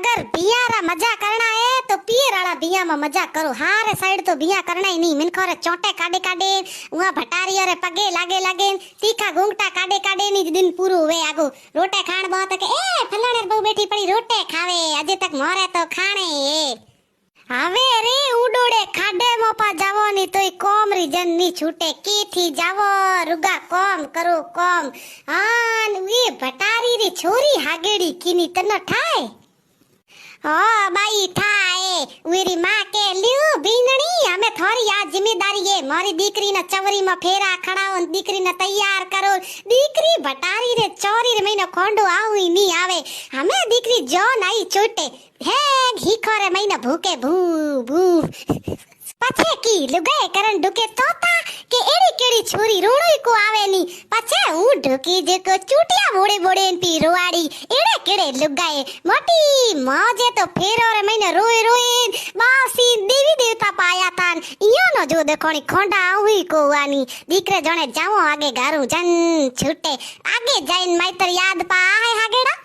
अगर बियारा मजा करना है तो पियर वाला बिया में मजा करो। हारे साइड तो बिया करना ही नहीं। मिनखो रे चोटे काडे काडे वहां भटारियो रे पगे लागे लागे तीखा घूंघटा काडे काडे नी दिन पूरू हुए आगो रोटे खाण बहुत के ए फलाणे बहू बैठी पड़ी रोटे खावे अजे तक मोरे तो खाणे હવે રે ઉડોડે ખાડે મોપા જાવો ની તોય કોમ રીજન ની છૂટે કીથી જાવો રૂગા કોમ કરો કોમ આન વી ભટારી રી છોરી હાગેડી કીની તનો ઠાય हो बाई थाए उरी मां के लियो भींदणी हमें थोड़ी आ जिम्मेदारी है मारी दीकरी ना चवरी में फेरा खड़ाओ दीकरी ना तैयार करो दीकरी भटारी रे चोरी रे महीना खोंडो आऊ ही नहीं आवे हमें दीकरी जो नहीं छोटे है घी खोरे महीना भूखे भू भू पछे की लुगाए करन ढुके तोता के एड़ी केड़ी छोरी रोड़ोई को आवे नी पछे हूं ढुकी जे को चूटिया बोड़े बोड़े पी रोवाड़ी एड़े केड़े लुगाए मोटी मौजे तो फेरो रे महीने रोए रोए बासी देवी देवता पाया तान इयो नो जो देखोनी खोंडा हुई को वानी दीकरे जणे जावो आगे गारू जन छूटे आगे जाइन माइतर याद पा आए हागेड़ा